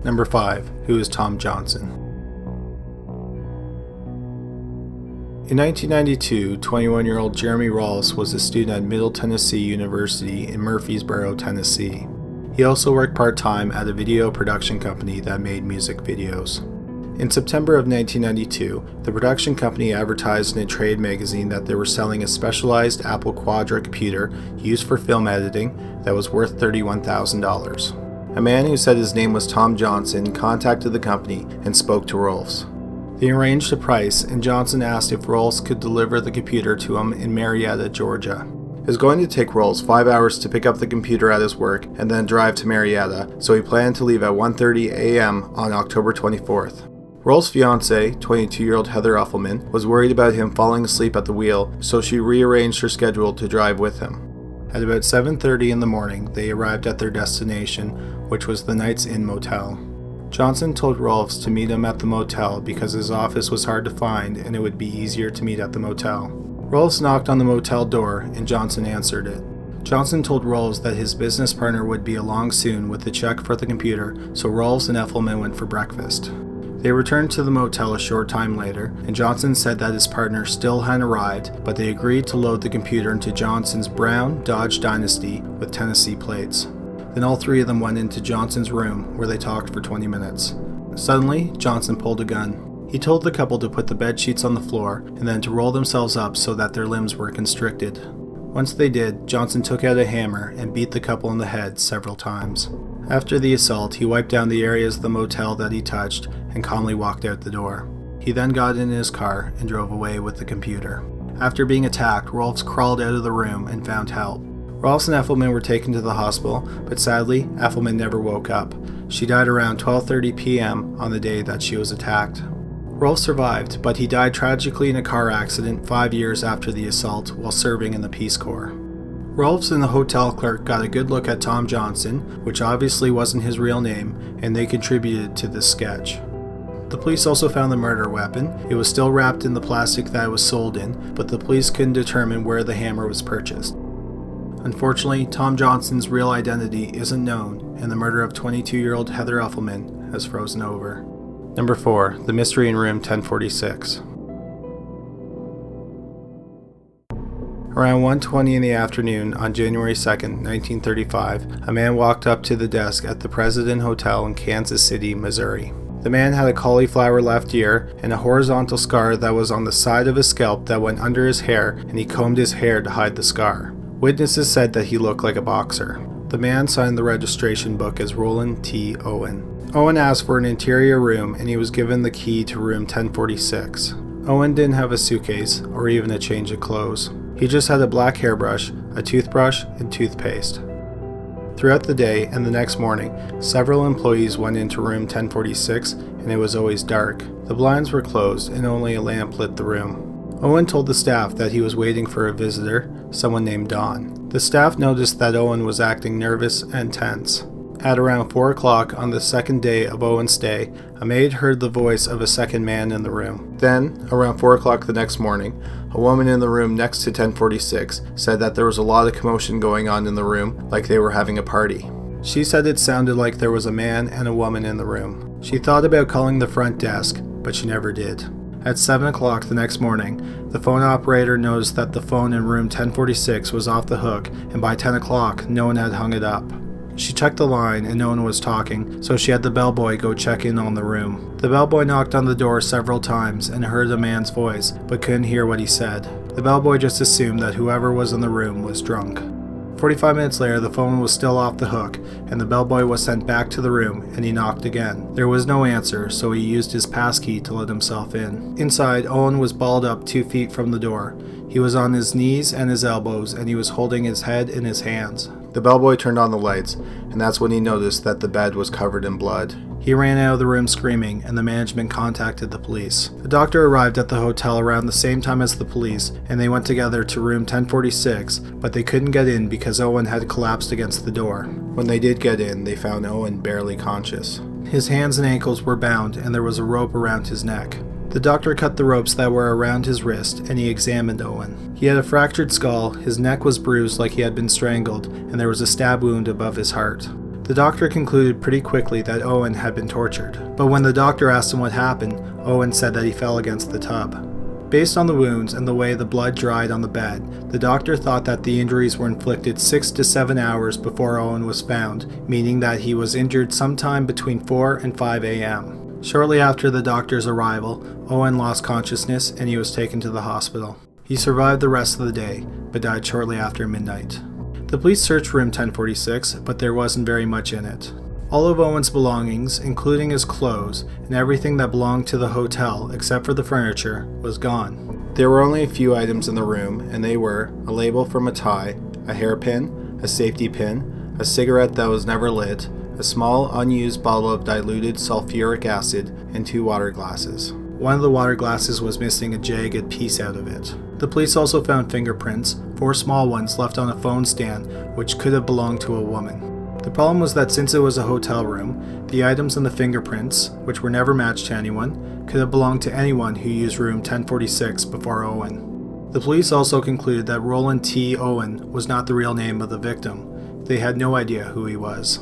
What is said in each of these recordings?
Number 5. Who is Tom Johnson? In 1992, 21-year-old Jeremy Rawls was a student at Middle Tennessee University in Murfreesboro, Tennessee. He also worked part-time at a video production company that made music videos. In September of 1992, the production company advertised in a trade magazine that they were selling a specialized Apple Quadra computer used for film editing that was worth $31,000. A man who said his name was Tom Johnson contacted the company and spoke to Rolfs. They arranged a price, and Johnson asked if Rolfs could deliver the computer to him in Marietta, Georgia. It was going to take Rolfs 5 hours to pick up the computer at his work and then drive to Marietta, so he planned to leave at 1:30 a.m. on October 24th. Rolfs' fiancée, 22-year-old Heather Uffelman, was worried about him falling asleep at the wheel, so she rearranged her schedule to drive with him. At about 7:30 in the morning, they arrived at their destination, which was the Knights Inn Motel. Johnson told Rolfs to meet him at the motel because his office was hard to find and it would be easier to meet at the motel. Rolfs knocked on the motel door and Johnson answered it. Johnson told Rolfs that his business partner would be along soon with the check for the computer, so Rolfs and Uffelman went for breakfast. They returned to the motel a short time later, and Johnson said that his partner still hadn't arrived, but they agreed to load the computer into Johnson's brown Dodge Dynasty with Tennessee plates. Then all three of them went into Johnson's room, where they talked for 20 minutes. Suddenly, Johnson pulled a gun. He told the couple to put the bed sheets on the floor, and then to roll themselves up so that their limbs were constricted. Once they did, Johnson took out a hammer and beat the couple in the head several times. After the assault, he wiped down the areas of the motel that he touched and calmly walked out the door. He then got in his car and drove away with the computer. After being attacked, Rolfs crawled out of the room and found help. Rolfs and Uffelman were taken to the hospital, but sadly, Uffelman never woke up. She died around 12:30 p.m. on the day that she was attacked. Rolfs survived, but he died tragically in a car accident 5 years after the assault while serving in the Peace Corps. Rolfs and the hotel clerk got a good look at Tom Johnson, which obviously wasn't his real name, and they contributed to this sketch. The police also found the murder weapon. It was still wrapped in the plastic that it was sold in, but the police couldn't determine where the hammer was purchased. Unfortunately, Tom Johnson's real identity isn't known, and the murder of 22-year-old Heather Uffelman has frozen over. Number 4. The Mystery in Room 1046. Around 1:20 in the afternoon on January 2nd, 1935, a man walked up to the desk at the President Hotel in Kansas City, Missouri. The man had a cauliflower left ear and a horizontal scar that was on the side of his scalp that went under his hair, and he combed his hair to hide the scar. Witnesses said that he looked like a boxer. The man signed the registration book as Roland T. Owen. Owen asked for an interior room, and he was given the key to room 1046. Owen didn't have a suitcase or even a change of clothes. He just had a black hairbrush, a toothbrush, and toothpaste. Throughout the day and the next morning, several employees went into room 1046, and it was always dark. The blinds were closed, and only a lamp lit the room. Owen told the staff that he was waiting for a visitor, someone named Dawn. The staff noticed that Owen was acting nervous and tense. At around 4 o'clock on the second day of Owen's stay, a maid heard the voice of a second man in the room. Then, around 4 o'clock the next morning, a woman in the room next to 1046 said that there was a lot of commotion going on in the room, like they were having a party. She said it sounded like there was a man and a woman in the room. She thought about calling the front desk, but she never did. At 7 o'clock the next morning, the phone operator noticed that the phone in room 1046 was off the hook, and by 10 o'clock, no one had hung it up. She checked the line and no one was talking, so she had the bellboy go check in on the room. The bellboy knocked on the door several times and heard a man's voice, but couldn't hear what he said. The bellboy just assumed that whoever was in the room was drunk. 45 minutes later, the phone was still off the hook, and the bellboy was sent back to the room, and he knocked again. There was no answer, so he used his passkey to let himself in. Inside, Owen was balled up 2 feet from the door. He was on his knees and his elbows, and he was holding his head in his hands. The bellboy turned on the lights, and that's when he noticed that the bed was covered in blood. He ran out of the room screaming, and the management contacted the police. The doctor arrived at the hotel around the same time as the police, and they went together to room 1046, but they couldn't get in because Owen had collapsed against the door. When they did get in, they found Owen barely conscious. His hands and ankles were bound, and there was a rope around his neck. The doctor cut the ropes that were around his wrist, and he examined Owen. He had a fractured skull, his neck was bruised like he had been strangled, and there was a stab wound above his heart. The doctor concluded pretty quickly that Owen had been tortured, but when the doctor asked him what happened, Owen said that he fell against the tub. Based on the wounds and the way the blood dried on the bed, the doctor thought that the injuries were inflicted 6 to 7 hours before Owen was found, meaning that he was injured sometime between 4 and 5 a.m. Shortly after the doctor's arrival, Owen lost consciousness and he was taken to the hospital. He survived the rest of the day, but died shortly after midnight. The police searched room 1046, but there wasn't very much in it. All of Owen's belongings, including his clothes and everything that belonged to the hotel except for the furniture, was gone. There were only a few items in the room, and they were a label from a tie, a hairpin, a safety pin, a cigarette that was never lit, a small unused bottle of diluted sulfuric acid, and 2 water glasses. One of the water glasses was missing a jagged piece out of it. The police also found fingerprints, 4 small ones left on a phone stand, which could have belonged to a woman. The problem was that since it was a hotel room, the items and the fingerprints, which were never matched to anyone, could have belonged to anyone who used room 1046 before Owen. The police also concluded that Roland T. Owen was not the real name of the victim. They had no idea who he was.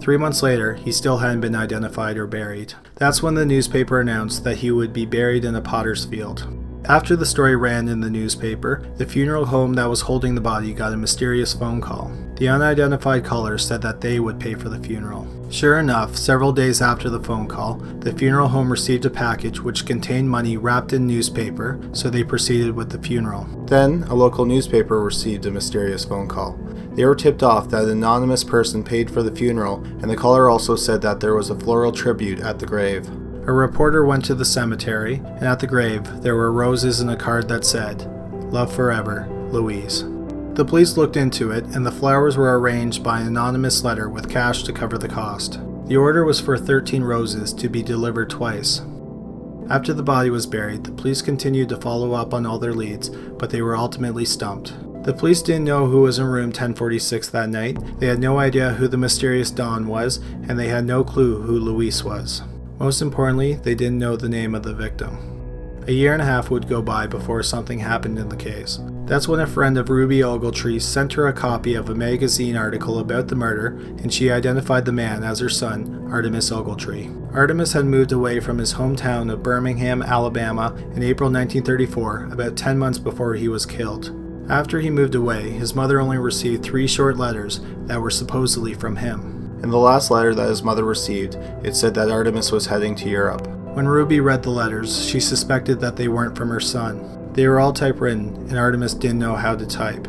3 months later, he still hadn't been identified or buried. That's when the newspaper announced that he would be buried in a potter's field. After the story ran in the newspaper, the funeral home that was holding the body got a mysterious phone call. The unidentified caller said that they would pay for the funeral. Sure enough, several days after the phone call, the funeral home received a package which contained money wrapped in newspaper, so they proceeded with the funeral. Then, a local newspaper received a mysterious phone call. They were tipped off that an anonymous person paid for the funeral, and the caller also said that there was a floral tribute at the grave. A reporter went to the cemetery, and at the grave, there were roses and a card that said, "Love forever, Louise." The police looked into it, and the flowers were arranged by an anonymous letter with cash to cover the cost. The order was for 13 roses to be delivered twice. After the body was buried, the police continued to follow up on all their leads, but they were ultimately stumped. The police didn't know who was in room 1046 that night, they had no idea who the mysterious Dawn was, and they had no clue who Louise was. Most importantly, they didn't know the name of the victim. A year and a half would go by before something happened in the case. That's when a friend of Ruby Ogletree sent her a copy of a magazine article about the murder, and she identified the man as her son, Artemis Ogletree. Artemis had moved away from his hometown of Birmingham, Alabama in April 1934, about 10 months before he was killed. After he moved away, his mother only received 3 short letters that were supposedly from him. In the last letter that his mother received, it said that Artemis was heading to Europe. When Ruby read the letters, she suspected that they weren't from her son. They were all typewritten, and Artemis didn't know how to type.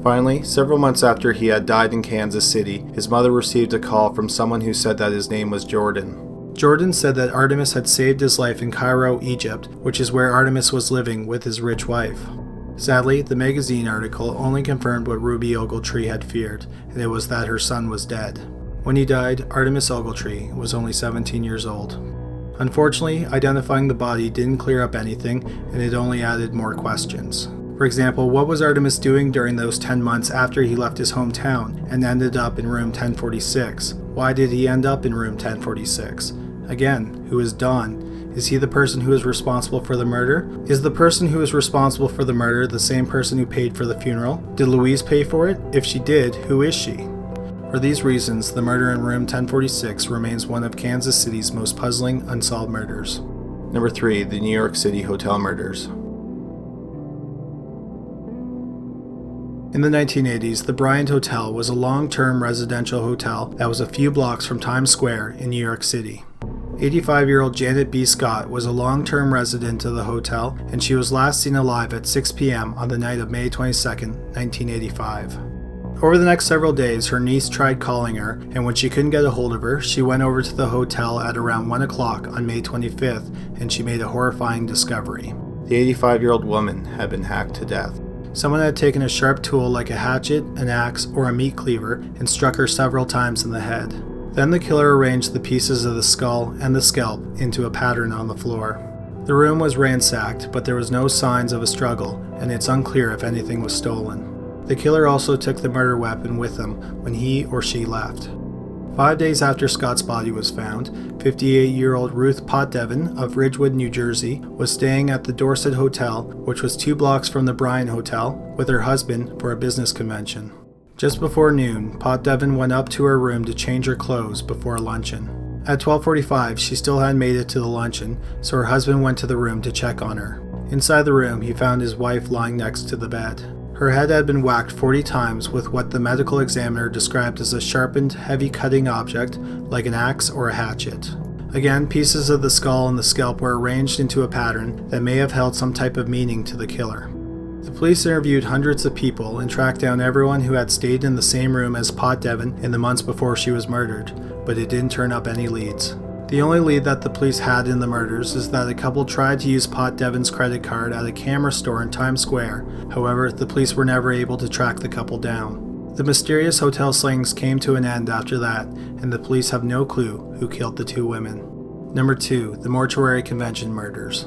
Finally, several months after he had died in Kansas City, his mother received a call from someone who said that his name was Jordan. Jordan said that Artemis had saved his life in Cairo, Egypt, which is where Artemis was living with his rich wife. Sadly, the magazine article only confirmed what Ruby Ogletree had feared, and it was that her son was dead. When he died, Artemis Ogletree was only 17 years old. Unfortunately, identifying the body didn't clear up anything, and it only added more questions. For example, what was Artemis doing during those 10 months after he left his hometown and ended up in room 1046? Why did he end up in room 1046? Again, who is Dawn? Is he the person who is responsible for the murder? Is the person who is responsible for the murder the same person who paid for the funeral? Did Louise pay for it? If she did, who is she? For these reasons, the murder in room 1046 remains one of Kansas City's most puzzling unsolved murders. Number 3. The New York City Hotel Murders. In the 1980s, the Bryant Hotel was a long-term residential hotel that was a few blocks from Times Square in New York City. 85-year-old Janet B. Scott was a long-term resident of the hotel, and she was last seen alive at 6 p.m. on the night of May 22, 1985. Over the next several days, her niece tried calling her, and when she couldn't get a hold of her, she went over to the hotel at around 1 o'clock on May 25th, and she made a horrifying discovery. The 85-year-old woman had been hacked to death. Someone had taken a sharp tool like a hatchet, an axe, or a meat cleaver and struck her several times in the head. Then the killer arranged the pieces of the skull and the scalp into a pattern on the floor. The room was ransacked, but there was no signs of a struggle, and it's unclear if anything was stolen. The killer also took the murder weapon with him when he or she left. 5 days after Scott's body was found, 58-year-old Ruth Potdevin of Ridgewood, New Jersey, was staying at the Dorset Hotel, which was 2 blocks from the Bryant Hotel, with her husband for a business convention. Just before noon, Pot Devin went up to her room to change her clothes before luncheon. At 12:45, she still hadn't made it to the luncheon, so her husband went to the room to check on her. Inside the room, he found his wife lying next to the bed. Her head had been whacked 40 times with what the medical examiner described as a sharpened, heavy cutting object like an axe or a hatchet. Again, pieces of the skull and the scalp were arranged into a pattern that may have held some type of meaning to the killer. The police interviewed hundreds of people and tracked down everyone who had stayed in the same room as Pot Devin in the months before she was murdered, but it didn't turn up any leads. The only lead that the police had in the murders is that a couple tried to use Pot Devin's credit card at a camera store in Times Square. However, the police were never able to track the couple down. The mysterious hotel slayings came to an end after that, and the police have no clue who killed the two women. Number 2. The Mortuary Convention Murders.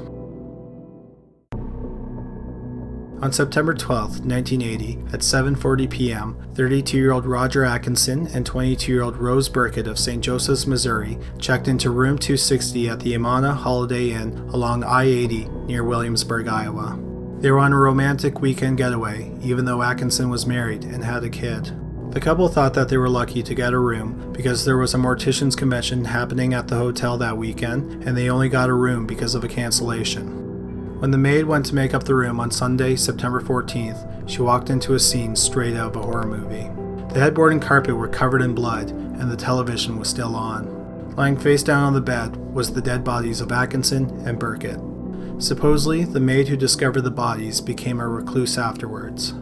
On September 12, 1980, at 7:40 p.m., 32-year-old Roger Atkinson and 22-year-old Rose Burkett of St. Joseph's, Missouri, checked into room 260 at the Imana Holiday Inn along I-80 near Williamsburg, Iowa. They were on a romantic weekend getaway, even though Atkinson was married and had a kid. The couple thought that they were lucky to get a room because there was a mortician's convention happening at the hotel that weekend, and they only got a room because of a cancellation. When the maid went to make up the room on Sunday, September 14th, she walked into a scene straight out of a horror movie. The headboard and carpet were covered in blood, and the television was still on. Lying face down on the bed was the dead bodies of Atkinson and Burkett. Supposedly, the maid who discovered the bodies became a recluse afterwards.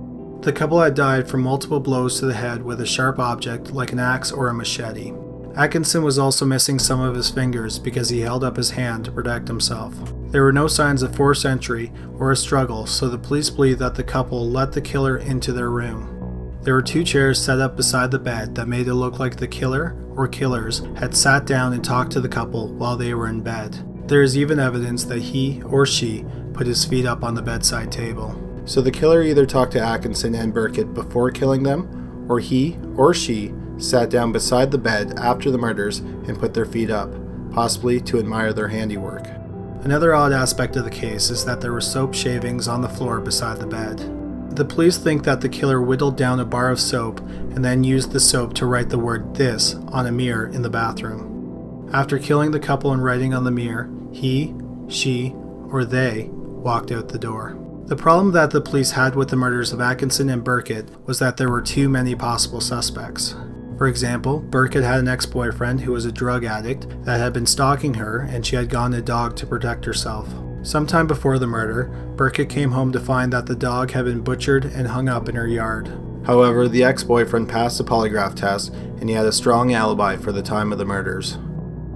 The couple had died from multiple blows to the head with a sharp object like an axe or a machete. Atkinson was also missing some of his fingers because he held up his hand to protect himself. There were no signs of forced entry or a struggle, so the police believe that the couple let the killer into their room. There were 2 chairs set up beside the bed that made it look like the killer or killers had sat down and talked to the couple while they were in bed. There is even evidence that he or she put his feet up on the bedside table. So the killer either talked to Atkinson and Burkett before killing them, or he or she sat down beside the bed after the murders and put their feet up, possibly to admire their handiwork. Another odd aspect of the case is that there were soap shavings on the floor beside the bed. The police think that the killer whittled down a bar of soap and then used the soap to write the word "this" on a mirror in the bathroom. After killing the couple and writing on the mirror, he, she, or they walked out the door. The problem that the police had with the murders of Atkinson and Burkett was that there were too many possible suspects. For example, Burkett had an ex-boyfriend who was a drug addict that had been stalking her, and she had gotten a dog to protect herself. Sometime before the murder, Burkett came home to find that the dog had been butchered and hung up in her yard. However, the ex-boyfriend passed the polygraph test, and he had a strong alibi for the time of the murders.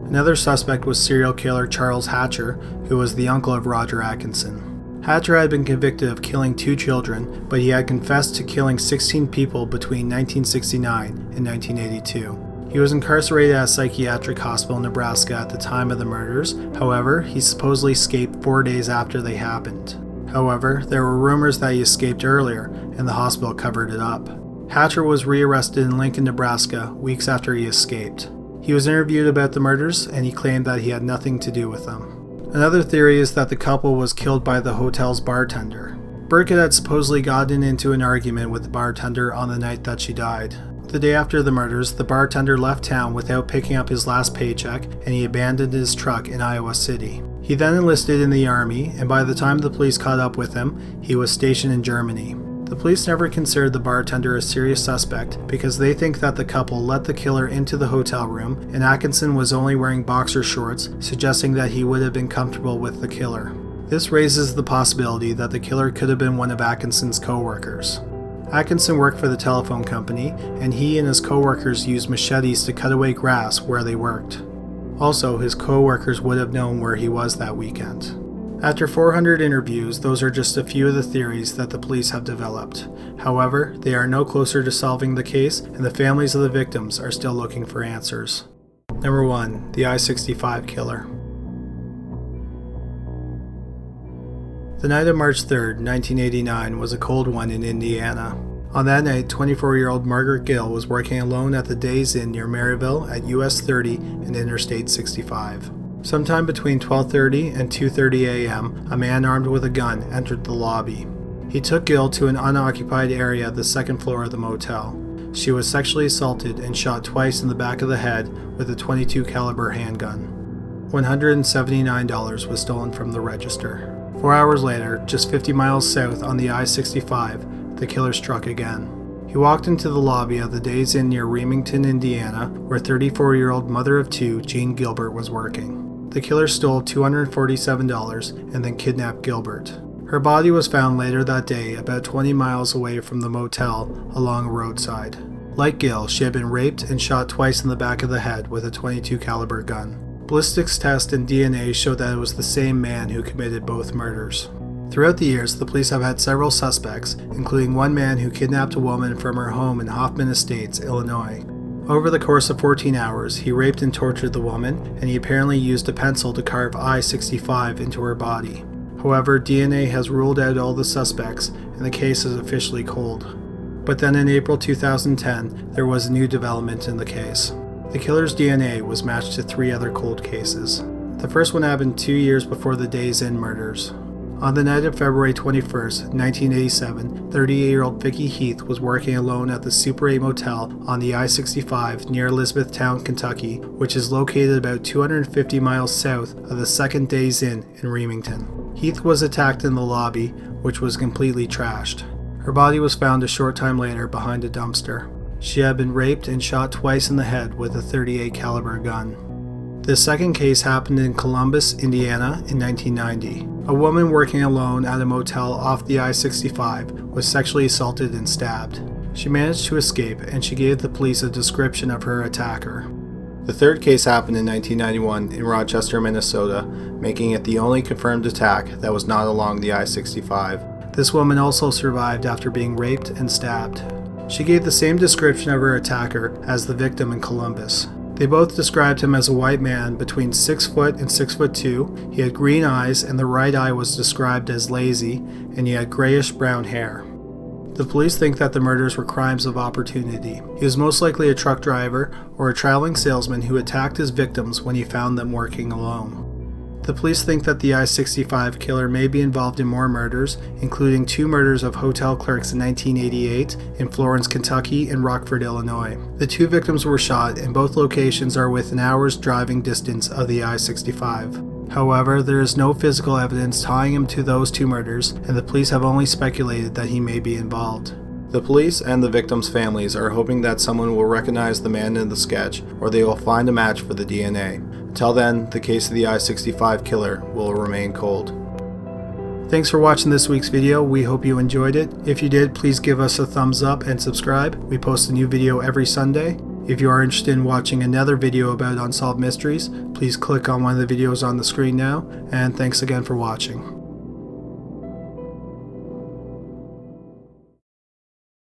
Another suspect was serial killer Charles Hatcher, who was the uncle of Roger Atkinson. Hatcher had been convicted of killing 2 children, but he had confessed to killing 16 people between 1969 and 1982. He was incarcerated at a psychiatric hospital in Nebraska at the time of the murders. However, he supposedly escaped 4 days after they happened. However, there were rumors that he escaped earlier, and the hospital covered it up. Hatcher was rearrested in Lincoln, Nebraska, weeks after he escaped. He was interviewed about the murders, and he claimed that he had nothing to do with them. Another theory is that the couple was killed by the hotel's bartender. Burkett had supposedly gotten into an argument with the bartender on the night that she died. The day after the murders, the bartender left town without picking up his last paycheck, and he abandoned his truck in Iowa City. He then enlisted in the army, and by the time the police caught up with him, he was stationed in Germany. The police never considered the bartender a serious suspect because they think that the couple let the killer into the hotel room, and Atkinson was only wearing boxer shorts, suggesting that he would have been comfortable with the killer. This raises the possibility that the killer could have been one of Atkinson's co-workers. Atkinson worked for the telephone company, and he and his co-workers used machetes to cut away grass where they worked. Also, his co-workers would have known where he was that weekend. After 400 interviews, those are just a few of the theories that the police have developed. However, they are no closer to solving the case, and the families of the victims are still looking for answers. Number 1. The I-65 Killer. The night of March 3rd, 1989 was a cold one in Indiana. On that night, 24-year-old Margaret Gill was working alone at the Days Inn near Maryville at US 30 and Interstate 65. Sometime between 12:30 and 2:30 a.m., a man armed with a gun entered the lobby. He took Gill to an unoccupied area at the second floor of the motel. she was sexually assaulted and shot twice in the back of the head with a .22 caliber handgun. $179 was stolen from the register. 4 hours later, just 50 miles south on the I-65, the killer struck again. He walked into the lobby of the Days Inn near Remington, Indiana, where 34-year-old mother of two Jean Gilbert was working. The killer stole $247 and then kidnapped Gilbert. Her body was found later that day about 20 miles away from the motel along a roadside. Like Gil, she had been raped and shot twice in the back of the head with a .22 caliber gun. Ballistics test and DNA showed that it was the same man who committed both murders. Throughout the years, the police have had several suspects, including one man who kidnapped a woman from her home in Hoffman Estates, Illinois. Over the course of 14 hours, he raped and tortured the woman, and he apparently used a pencil to carve I-65 into her body. However, DNA has ruled out all the suspects, and the case is officially cold. But then in April 2010, there was a new development in the case. The killer's DNA was matched to 3 other cold cases. The first one happened 2 years before the Days Inn murders. On the night of February 21st, 1987, 38-year-old Vicky Heath was working alone at the Super 8 Motel on the I-65 near Elizabethtown, Kentucky, which is located about 250 miles south of the second Days Inn in Remington. Heath was attacked in the lobby, which was completely trashed. Her body was found a short time later behind a dumpster. She had been raped and shot twice in the head with a .38 caliber gun. The second case happened in Columbus, Indiana in 1990. A woman working alone at a motel off the I-65 was sexually assaulted and stabbed. She managed to escape, and she gave the police a description of her attacker. The third case happened in 1991 in Rochester, Minnesota, making it the only confirmed attack that was not along the I-65. This woman also survived after being raped and stabbed. She gave the same description of her attacker as the victim in Columbus. They both described him as a white man between 6 foot and 6'2". He had green eyes, and the right eye was described as lazy, and he had grayish brown hair. The police think that the murders were crimes of opportunity. He was most likely a truck driver or a traveling salesman who attacked his victims when he found them working alone. The police think that the I-65 killer may be involved in more murders, including 2 murders of hotel clerks in 1988 in Florence, Kentucky and Rockford, Illinois. The 2 victims were shot, and both locations are within hours driving distance of the I-65. However, there is no physical evidence tying him to those 2 murders, and the police have only speculated that he may be involved. The police and the victims' families are hoping that someone will recognize the man in the sketch, or they will find a match for the DNA. Until then, the case of the I-65 killer will remain cold. Thanks for watching this week's video. We hope you enjoyed it. If you did, please give us a thumbs up and subscribe. We post a new video every Sunday. If you are interested in watching another video about unsolved mysteries, please click on one of the videos on the screen now, and thanks again for watching.